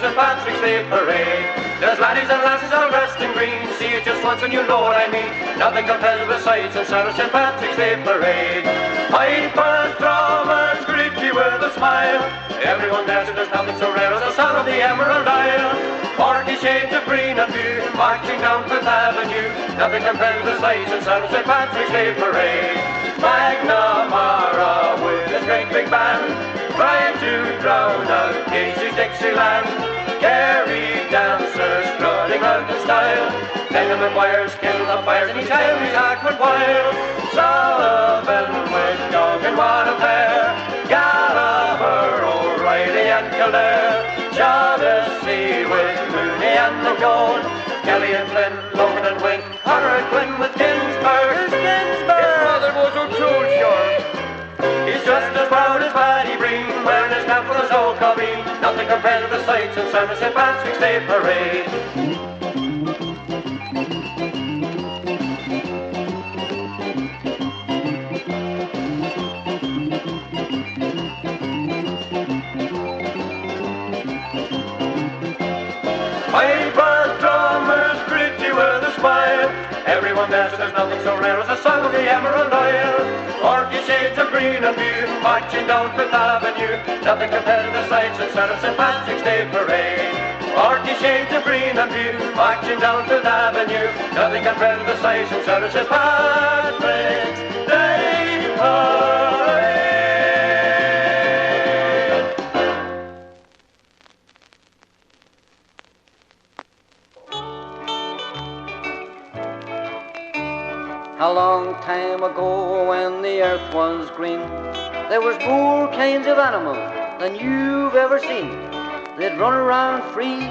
St. Patrick's Day parade. There's laddies and lasses all dressed in green. See it just once and you know what I mean. Nothing compares with the sights in St. Patrick's Day parade. Pipers, drummers, greet you with a smile. Everyone dances, there's nothing so rare as the sound of the Emerald Isle. 40 shades of green and blue, marching down Fifth Avenue. Nothing compares with the sights in St. Patrick's Day parade. McNamara with his great big band, trying to drown out Casey's Dixieland. Kerry dancers strutting round in style. Tenement wires kill the fires and each Irish act went wild. Sullivan with Young and Wanapair, Gallagher, O'Reilly and Kildare, Shaughnessy with Mooney and McGowan, Kelly and Flynn, Logan and Wink, Hunter and Quinn with Ginsberg. His brother was O'Toole, sure. He's just as proud as Paddy Breen, wearing his cap for his old cobbie. Nothing compared to the sights in St. Patrick's Day parade. Pipers, drummers, greet you with a smile. Everyone dances, there's nothing so rare as the song of the Emerald Isle. 40 shades of green and blue, marching down Fifth Avenue. Nothing compared to the sights in St. Patrick's Day parade. 40 shades of green and blue, marching down Fifth Avenue. Nothing compared to the sights in St. Patrick's Day parade. A long time ago when the earth was green, there was more kinds of animals than you've ever seen. They'd run around free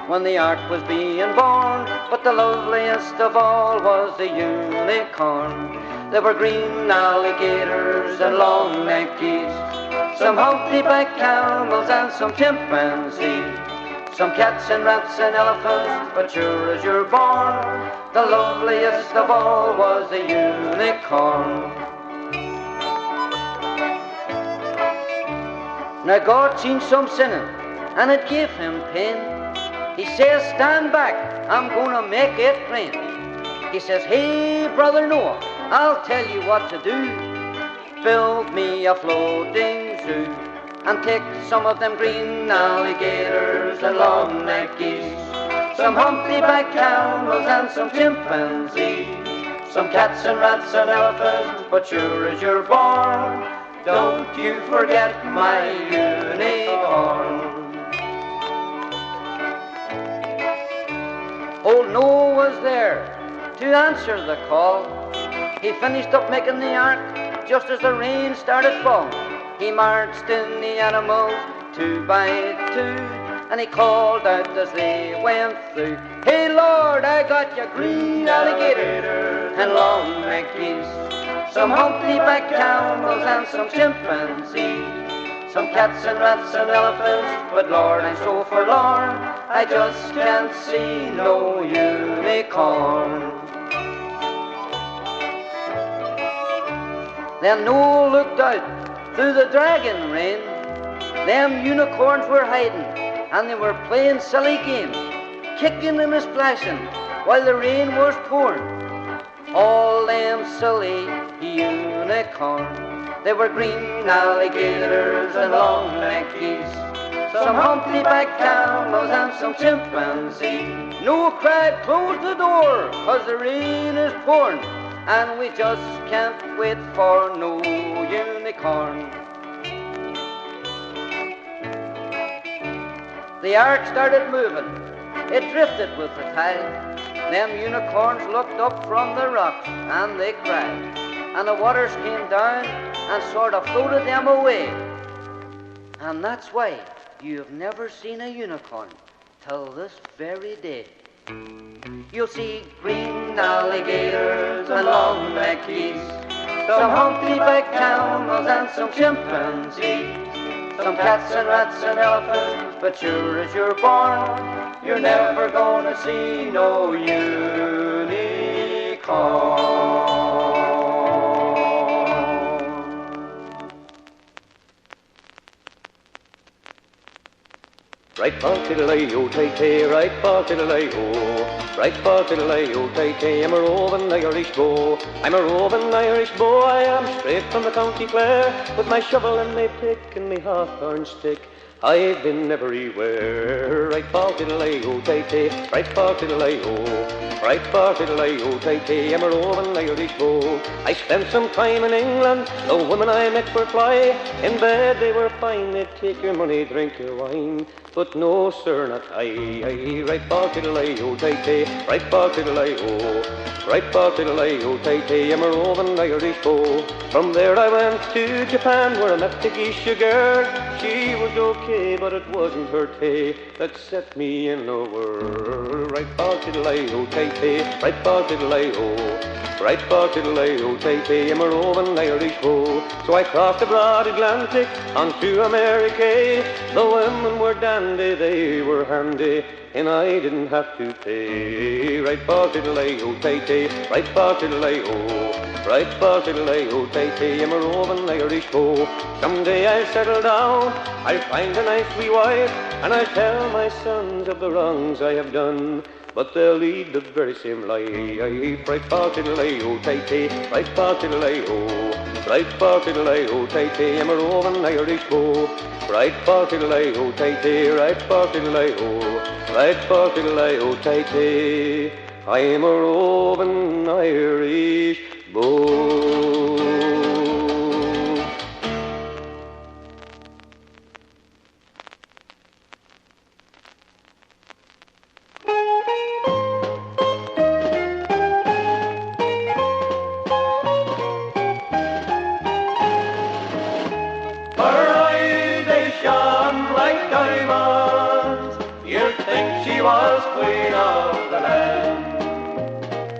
when the ark was being born, but the loveliest of all was the unicorn. There were green alligators and long-necked geese, some humpty-backed camels and some chimpanzees, some cats and rats and elephants, but sure as you're born, the loveliest of all was the unicorn. Now God seen some sinning, and it gave him pain. He says, stand back, I'm gonna make it plain. He says, hey brother Noah, I'll tell you what to do. Build me a floating zoo, and take some of them green alligators and long-necked geese, some humpty-backed camels and some chimpanzees, some cats and rats and elephants, but sure as you're born, don't you forget my unicorn. Old Noah was there to answer the call. He finished up making the ark just as the rain started falling. He marched in the animals two by two, and he called out as they went through, hey Lord, I got you green alligators and long-necked geese, some humpty-backed camels and some chimpanzees, some cats and rats and elephants, but Lord, I'm so forlorn, I just can't see no unicorn. Then Noah looked out through the dragon rain. Them unicorns were hiding, and they were playing silly games, kicking and splashing while the rain was pouring. All them silly unicorns, they were green alligators and long-necked geese, some humpty-backed camels and some chimpanzees. Noah cried, close the door, 'cause the rain is pouring, and we just can't wait for no unicorn. The ark started moving, it drifted with the tide. Them unicorns looked up from the rocks and they cried, and the waters came down and sort of floated them away. And that's why you've never seen a unicorn till this very day. You'll see green alligators and long-necked geese, some humpty-backed camels and some chimpanzees, some cats and rats and elephants, but sure as you're born, you're never gonna see no unicorn. Right ba-tiddle-ay-o, tay-tay, right ba-tiddle-ay-o. Right ba-tiddle-ay-o, tay-tay, I'm a roving Irish beau. I'm a roving Irish beau, I am straight from the County Clare. With my shovel and my pick and my hawthorn stick, I've been everywhere. Right ba-tiddle-ay-o, tay-tay, right ba-tiddle-ay-o. Right ba-tiddle-ay-o, tay-tay, I'm a roving Irish beau. I spent some time in England, the women I met were fly. In bed they were fine, they'd take your money, drink your wine. But no, sir, not I. Right ba-tiddle-ay-o, tay-tay, right ba-tiddle-ay-o. Right ba-tiddle-ay-o, tay-tay, I'm a roving Irish beau. From there I went to Japan, where I met the geisha girl. She was okay, but it wasn't her tay that set me in the world. Right ba-tiddle-ay-o, tay-tay, right ba-tiddle-ay-o. Right ba-tiddle-ay-o, tay-tay, I'm a roving Irish beau. So I crossed the broad Atlantic onto America. The women were dandy, they were handy, and I didn't have to pay. Right ba-tiddle-ay-o, tay-tay, right ba-tiddle-ay-o. Right ba-tiddle-ay-o, tay-tay, I'm a roving Irish beau. Someday I'll settle down, I'll find a nice wee wife, and I'll tell my sons of the wrongs I have done. But they'll lead the very same life. Right ba-tiddle-ay-o, tay-tay, right ba-tiddle-ay-o. Right ba-tiddle-ay-o, tay-tay, I'm a roving Irish beau. Right ba-tiddle-ay-o, tay-tay, right ba-tiddle-ay-o. Right ba-tiddle-ay-o, tay-tay, I'm a roving Irish beau. She was queen of the land,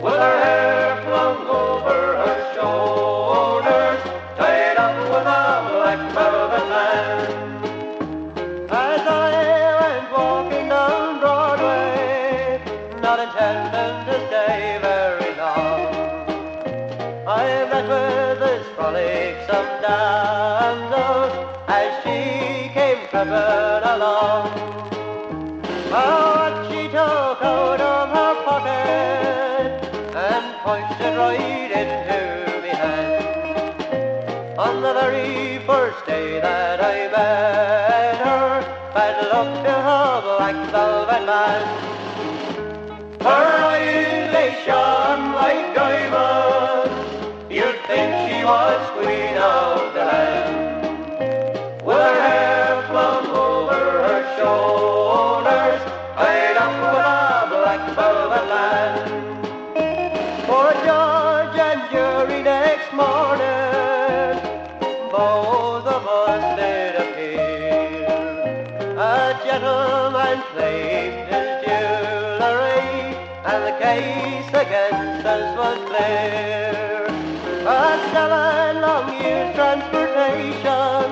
with her hair flung over her shoulders, tied up with a black velvet band. As I went walking down Broadway, not intending to stay very long, I met with this frolicsome damsel as she came tripping along. What she took out of her pocket and pointed right into me hand. On the very first day that I met her, bad luck to her black velvet band. Her eyes, they shone like diamonds, you'd think she was queen of the land. With her hair flung over her shoulders, tied up with a black velvet band. For a judge and jury next morning, both of us did appear. A gentleman claimed his jewellery, and the case against us was clear. A 7 long years transportation,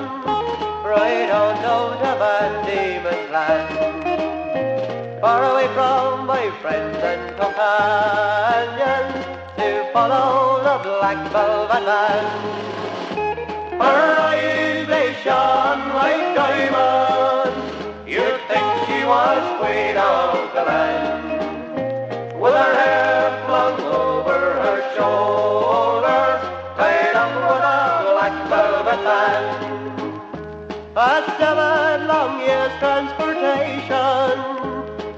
right on down to Van Diemen's Land, far away from my friends and companions, to follow the black velvet band. Her eyes, they shone like diamonds, you'd think she was queen of the land. With her hair flung over her shoulders, tied up with a black velvet band. A 7 long years transportation,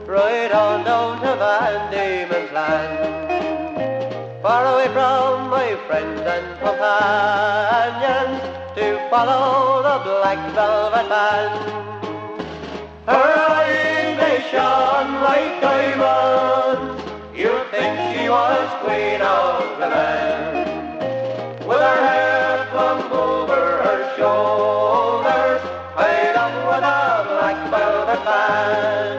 right on down to Van Diemen's Land, far away from my friends and companions, to follow the black velvet band. Her eyes, they shone like diamonds, you'd think she was queen of the land. With her hair flung over her shoulders, tied up with a black velvet band.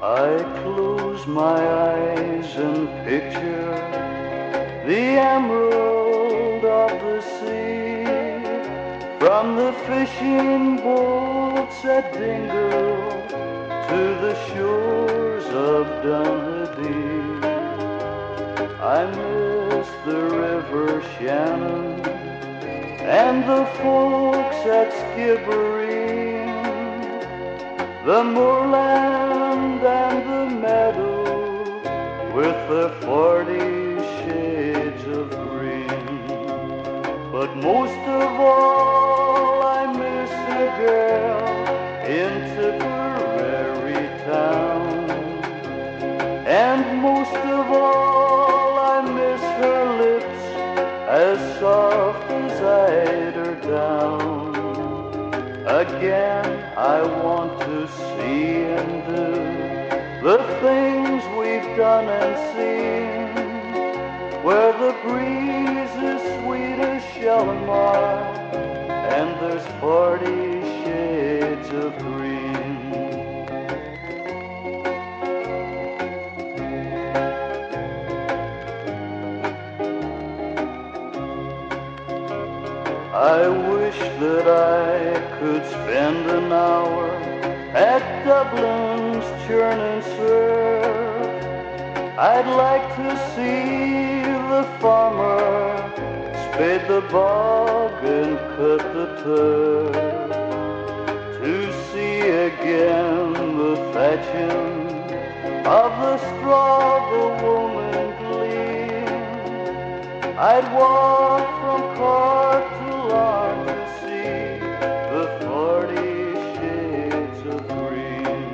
I close close my eyes and picture the emerald of the sea, from the fishing boats at Dingle to the shores of Dunedin. I miss the river Shannon and the folks at Skibbereen, the moorland and the meadow with their 40 shades of green. But most of all I miss a girl in Tipperary town, and most of all I miss her lips as soft as eider down. Again I want to see and do the things we've done and seen, where the breeze is sweet as Shalimar and there's 40 shades of green. I wish that I could spend an hour at Dublin's churn and surf. I'd like to see the farmer spade the bog and cut the turf, to see again the thatching of the straw the woman gleaned. I'd walk from Cork to Larne to see the 40 shades of green.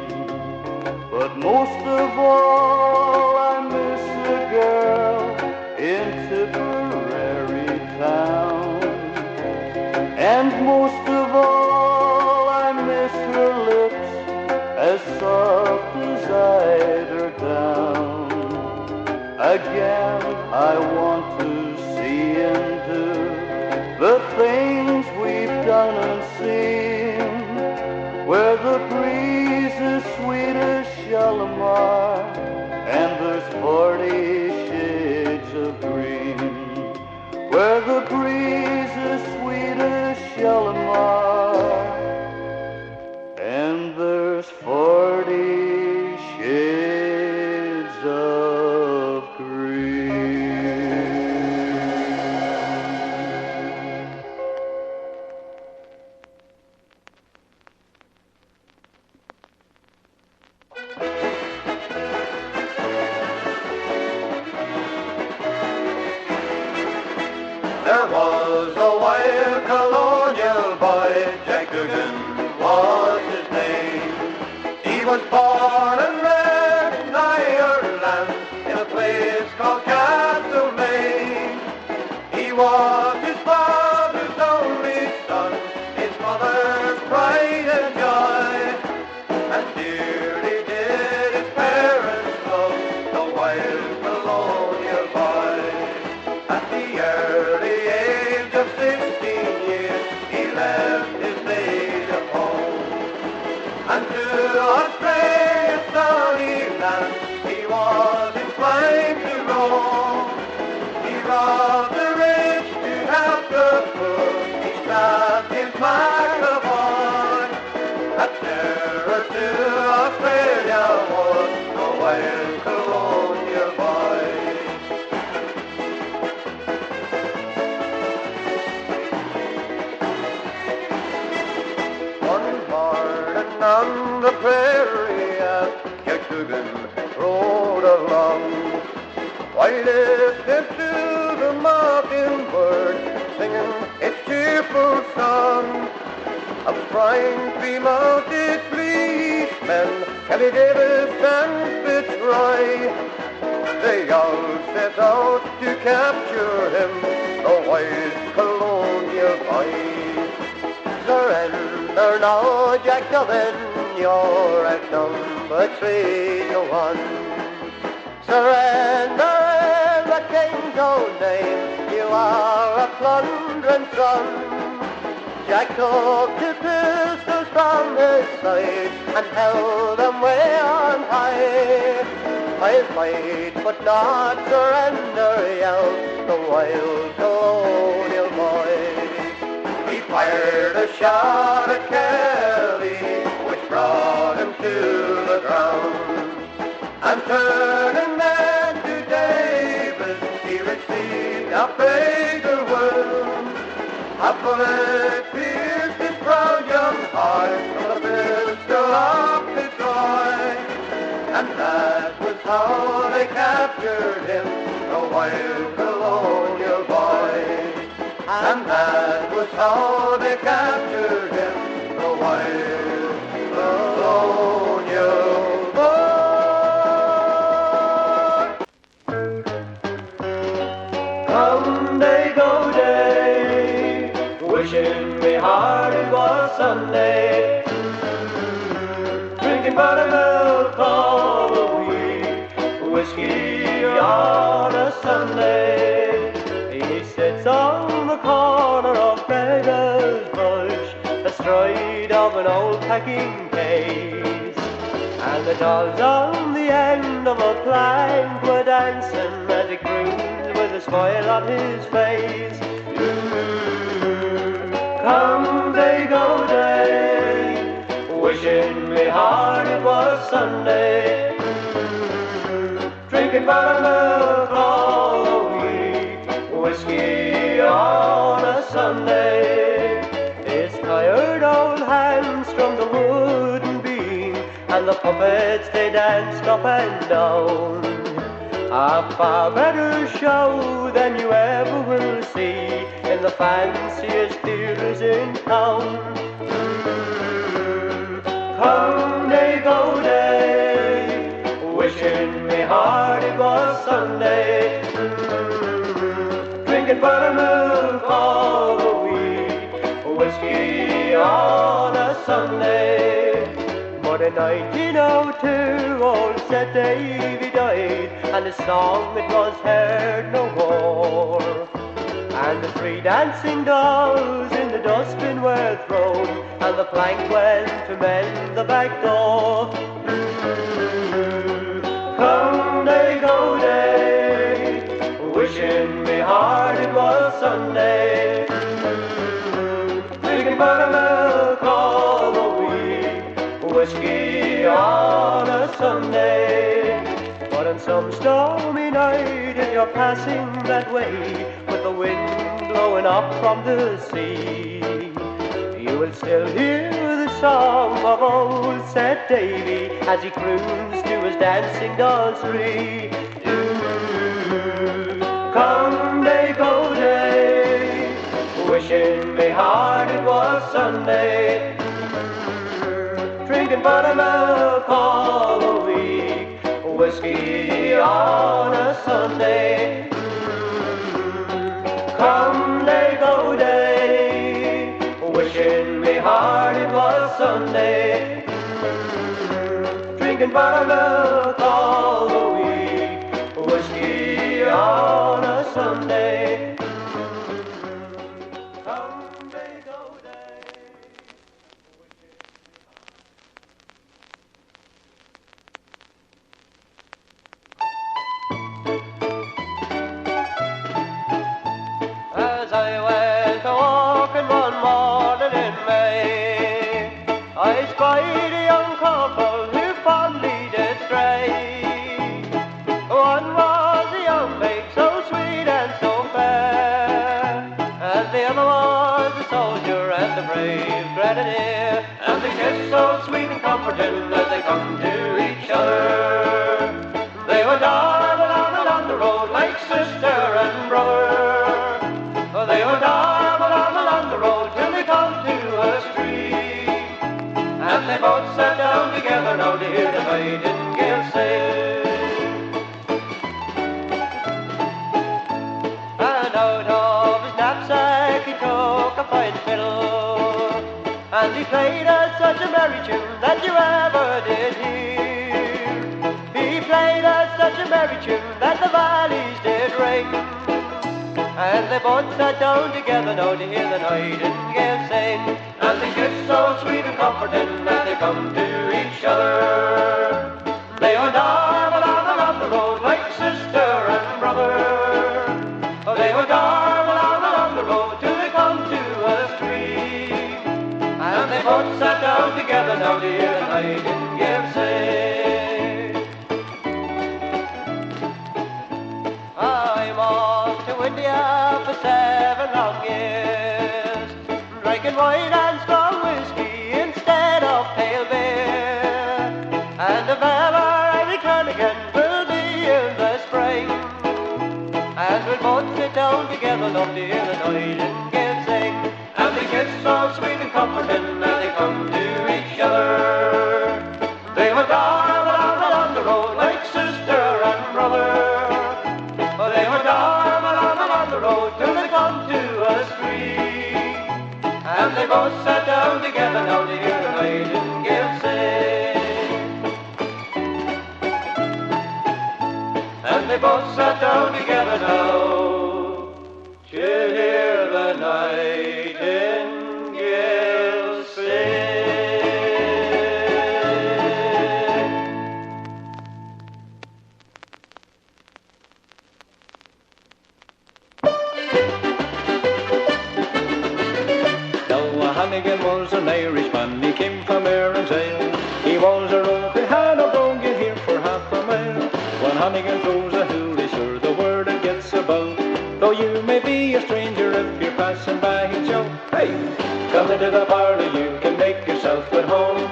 But most of all I miss a girl in Tipperary town, and most of all I miss her lips as soft as eider down. Again I want to see and do the things we've done and seen, where the breeze is sweet as Shalimar and there's 40 shades of green, where the breeze is sweet as Shalimar and there's 40 shades of green. There was a wild colonial boy, Jack Dugan was his name. He was born and reared in Ireland, in a place called Castlemaine. He was his father's only son, his mother's pride and joy, and dearly did his parents love the wild colonial boy. At the early age of 16 years, he left his native home, and to Australia's sunny land he was inclined to roam. He robbed the rich to help the poor, he stabbed his vagabond. A terror to Australia was the wild colonial boy. One morning on the prairie as Jack Dugan rode along, while listening to the mockingbird singing its cheerful song, a flying three-mounted policemen, Kelly Davis and Fitzroy, they all set out to capture him, the wild colonial boy. Surrender now, Jack Dugan, you're outnumbered 3-1. Surrender in the king's own name, you are a plundering son. Jack took his pistols from his side and held them way on high. I'll fight but not surrender, yelled the wild colonial boy. He fired a shot at Kelly, which brought him to the ground. And turning then to David, he received a fatal wound. A bullet pierced his proud young heart from the pistol of Detroit. And that was how they captured him, the wild colonial boy. And that was how they captured him, the wild colonial boy. Come day, go day, wishing me hard it was Sunday. Drinking buttermilk all the week, whiskey on a Sunday. He sits on the corner of Beggar's Bush, astride of an old packing case. And the dogs on the end of a plank were dancing as he crooned with a smile on his face. Come day, go day, wishing me hard it was Sunday. Drinking buttermilk all the week, whiskey on a Sunday. His tired old hands strummed the wooden beam, and the puppets they danced up and down. A far better show than you ever will see in the fanciest theatres in town. Come day, go day, wishing me hard it was Sunday. Drinking buttermilk all the week, whiskey on a Sunday. But in 1902 old St. Davy died, and his song it was heard no more. And the three dancing dolls in the dustbin were thrown, and the plank went to mend the back door. Come day, go day, wishing me hard it was Sunday. Drinking buttermilk all the week, whiskey on a Sunday. But on some stormy night, if you're passing that way, with the wind blowing up from the sea, you will still hear the song of old St. Davy as he croons to his dancing dolls three. Come day, go day, wishing me hard it was Sunday. Drinking buttermilk all the week, whiskey on a Sunday. Come day, go day, wishing me hard it was Sunday. Drinking buttermilk all the week, whiskey on a Sunday. Come day, go day. As I went a-walking one morning in May, I spied a young couple who fondly did stray. One was a young maid so sweet and so fair, and the other was a soldier and a brave grenadier, and they kissed so sweet and comforting as they come to each other. They went arm in arm along the road like sister and brother. They went arm in arm along the road till they come to a street, and they both sat down together now to hear the nightingale sing. And out of his knapsack he took a fine fiddle, and he played us such a merry tune that you ever did hear. He played us such a merry tune that the valleys did ring, and they both sat down together now to hear the nightingale sing. And they kissed so sweet and comforting as they come to each other. They went arm in arm along the both sat down together now, dear, and I didn't give say. I'm off to India for 7 long years, drinking wine and strong whiskey instead of pale beer. And if ever I return again, will be in the spring. And we'll both sit down together, love dear, and I didn't give sing. And they kiss so sweet and comforting, and they come to each other. They went arm in arm along the road like sister and brother. They went arm in arm along the road till they come to a street. And they both sat down together, now dear, and I didn't give say. And they both sat down together now to hear the nightingale sing. Now Hannigan was an Irishman, he came from Erin's-Ale. He was a rogue, he had a brogue here for half a mile. When Hannigan throws a hoolie, sure, the word it gets about. Though you may be a stranger, if you're passing by, he'll shout, hey, come into the parlour, you can make yourself at home.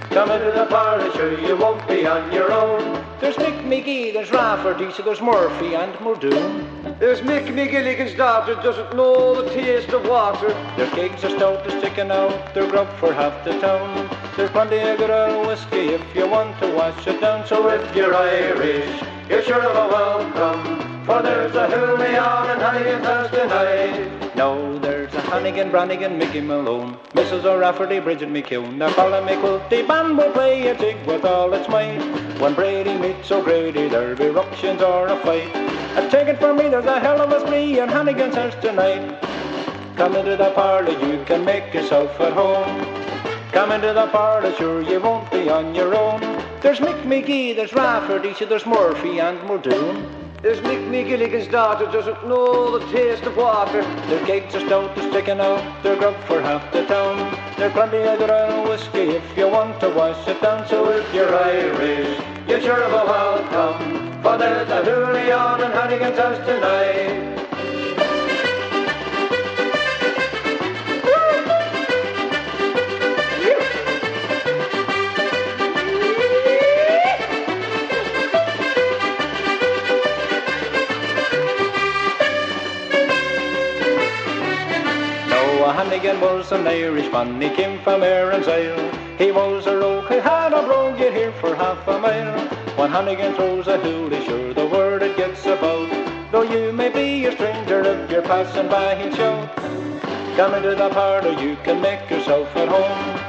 Come into the parlour, sure, you won't be on your own. There's Mick McGee, there's Rafferty, so there's Murphy and Muldoon. There's Mick McGilligan's daughter, doesn't know the taste of water. Their kegs are stout, they're sticking out, they're grub for half the town. There's plenty of good old whiskey if you want to wash it down. So if you're Irish, you're sure of a welcome, for there's a hoolie on in Hannigan's house tonight. No, there's a Hannigan, Brannigan, Mickey Malone, Mrs. O'Rafferty, Bridget McCune. They're calling me Quilty, band will play a jig with all its might. When Brady meets O'Grady, there'll be ructions or a fight. And take it from me, there's a hell of a spree in Hannigan's house tonight. Come into the parlour, you can make yourself at home. Come into the parlour, sure you won't be on your own. There's Mick McGee, there's Rafferty, so there's Murphy and Muldoon. There's Mick McGilligan's daughter, doesn't know the taste of water. Their kegs are stout, they're sticking out, they're grub for half the town. There's plenty of good old whiskey if you want to wash it down. So if you're Irish, you're sure of a welcome, for there's a hoolie on in Hannigan's house tonight. Hannigan was an Irishman, he came from Erin's-Ale. He was a rogue, he had a brogue here for half a mile. When Hannigan throws a hoolie, sure the word it gets about. Though you may be a stranger, if you're passing by, he'll shout, come into the parlour, you can make yourself at home.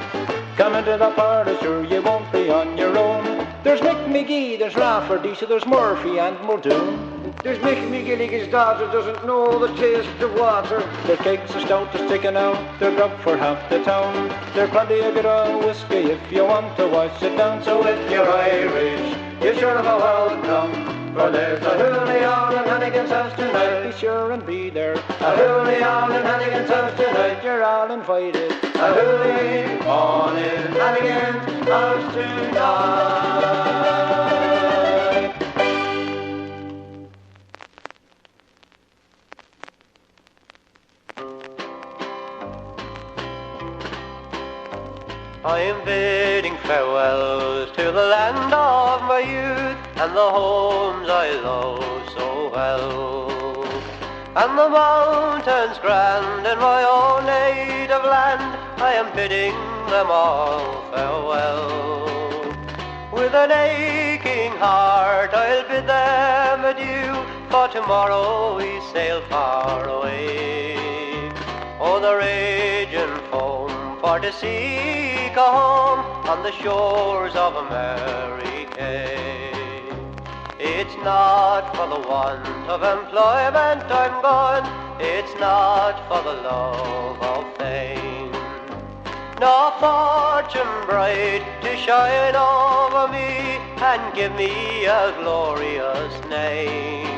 Come into the parlour, sure you won't be on your own. There's Mick McGee, there's Rafferty, so there's Murphy and Muldoon. There's Mick McGilligan's daughter, doesn't know the taste of water. Their kegs are stout, they're sticking out, they're grub for half the town. There's plenty of good old whiskey if you want to wash it down. So if you're Irish, you're sure of a welcome, for there's a hoolie on in Hannigan's house tonight. Be sure and be there. A hoolie on in Hannigan's house tonight. You're all invited. A hoolie on in Hannigan's house tonight. I am bidding farewell to the land of my youth and the homes I love so well, and the mountains grand in my own native land. I am bidding them all farewell. With an aching heart I'll bid them adieu, for tomorrow we sail far away. Oh, the raging foam for to seek a home on the shores of America. It's not for the want of employment I'm gone, it's not for the love of fame, nor fortune bright to shine over me and give me a glorious name.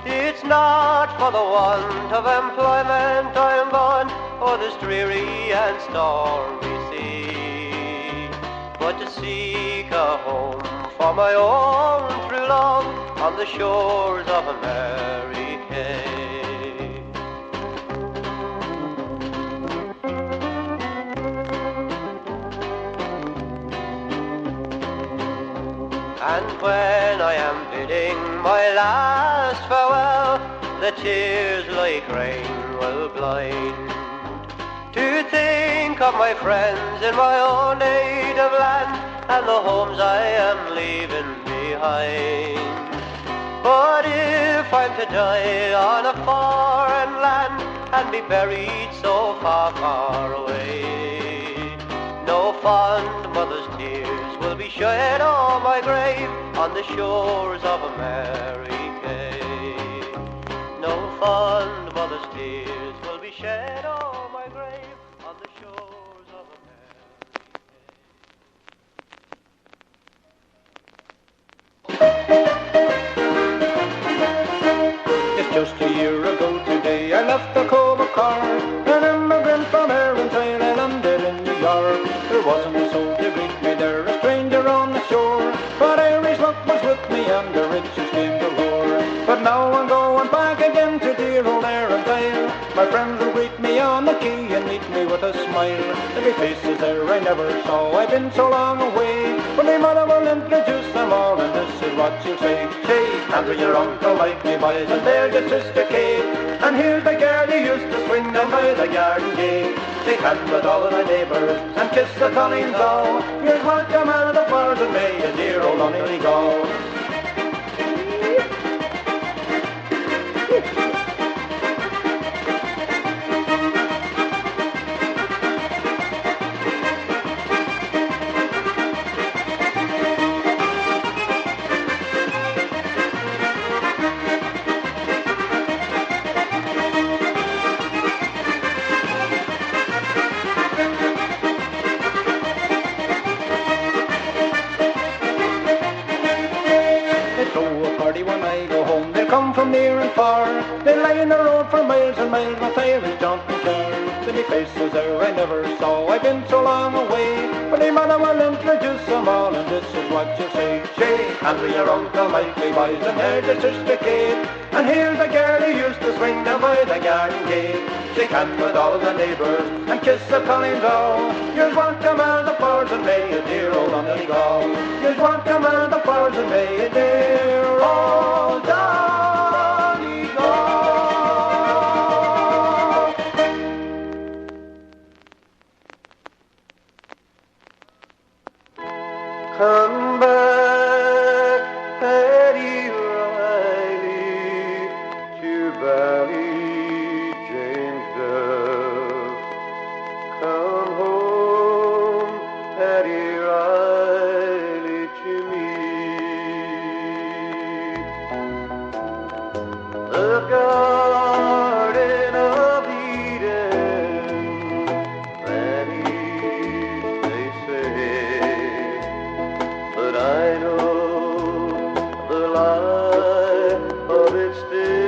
It's not for the want of employment I'm gone, o'er this dreary and stormy sea. But to seek a home for my own true love on the shores of America. And when I am bidding my last farewell, the tears like rain will blind. To think of my friends in my own native land and the homes I am leaving behind. But if I'm to die on a foreign land and be buried so far, far away, no fond mother's tears will be shed on my grave on the shores of America. No fond mother's tears will be shed on my grave on the shores of America. It's just a year ago today I left the Cove of Cork, an immigrant from Ireland. I landed in New York. There wasn't a soul to greet me there, a stranger on the shore, but Irish luck was with me and the riches came galore. But now I'm going back again to dear old Arundel. My friends will greet me on the quay and meet me with a smile. There'll be faces there I never saw, I've been so long away, but my mother will introduce them all, and this is what she'll say. Shake hands with your uncle like me boys, and there's your sister Kate, and here's the girl who used to swing down by the garden gate. Shake hands with all of my neighbours and kiss the Collins all. Here's welcome out of the forest and may a dear old Lonely go. From near and far, they lie in the road for miles and miles, with Irish jumping cars. Silly faces there I never saw, I've been so long away, but my mother will introduce them all, and this is what you say. Shake hands with your uncle Mikey boys, and here's your sister Kate, and here's the girl who used to swing down by the garden gate. Shake hands with all the neighbours and kiss the Collins all. Here's welcome out of the forest and may a dear old Lonely go. Here's welcome out of the forest and may a dear old Lonely go. Come back, Paddy Riley, to Valley James Duff. Come home, Paddy Riley, to me. The Garden of Eden vanished, they say, but I know the life of it still.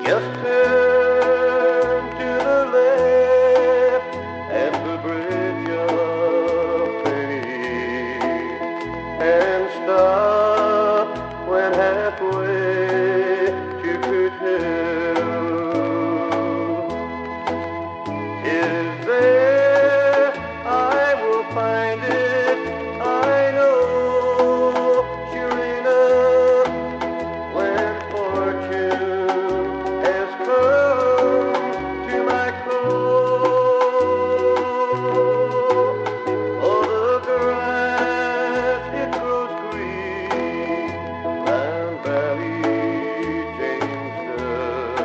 Just turn to the left at the Bridge of Penny, and stop when halfway to Coot Hill. Is there I will find it, I know, sure enough, when fortune has come to my cove. Oh, the grass, it grows green round Valley James Duff,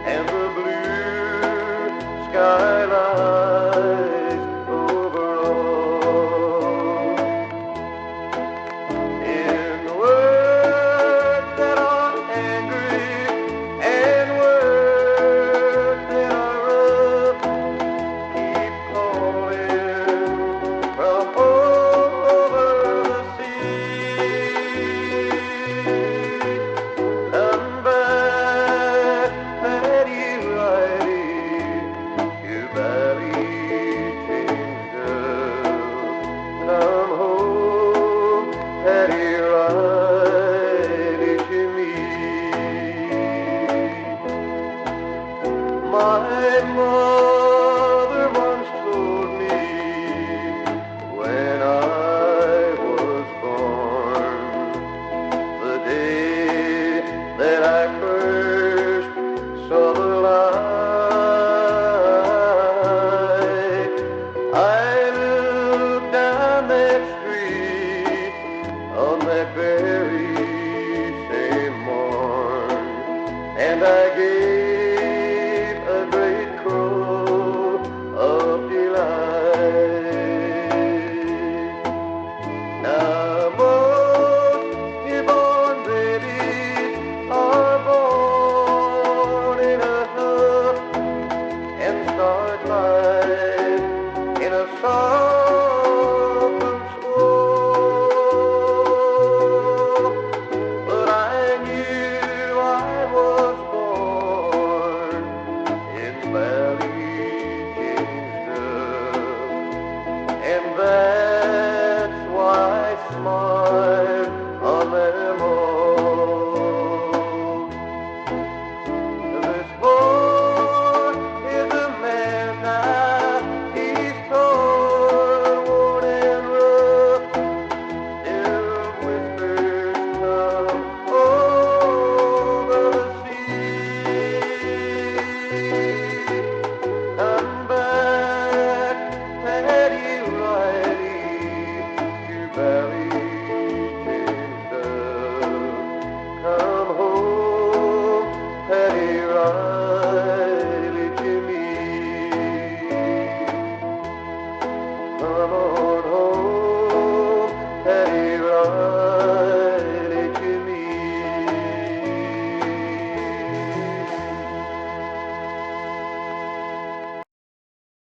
and the blue sky lies over all. In words that are angry and words that are rough, keep calling from over the sea. Come back, mother once told me when I was born, the day that I first saw the light, I looked down that street on that very same morn, and I gave a great crow of delight. Now most newborn babies are born in a huff and start life in a sorrow.